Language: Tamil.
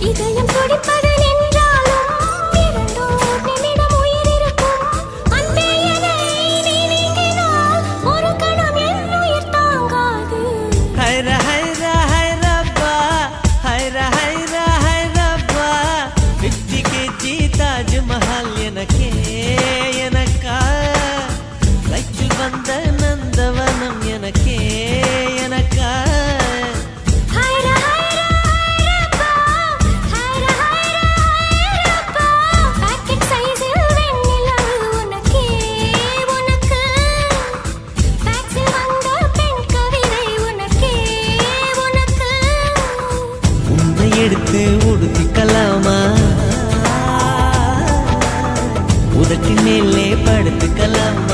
இதயம் துடிப்பது நின்றாலும் இரண்டோர் நிமிடம் உயிர் இருக்கும். அன்பே என்னை நீ நீங்கினால் ஒரு கணம் என் உயிர் தாங்காது. ஹைரா ஹைரா ஹைரப்பா ஹைரா ஹைரா ஹைரப்பா 50 kg தாஜ்மஹால் எனக்கே எனக்கா லைச்சில் வந்த நந்தவனம் எனக்கே எனக்கா ஹைரா ஹைரா ஹைரப்பா ஹைரா ஹைரா ஹைரப்பா பாக்கெட் சைஸில் வெண்ணிலவு உனக்கே உனக்கு டாக்ஸில் வந்த பெண் கவிதை உனக்கே உனக்கு உன்னை எடுத்து உடுத்திக்கலாமா உதட்டின் மேலே படுத்துக்கலாமா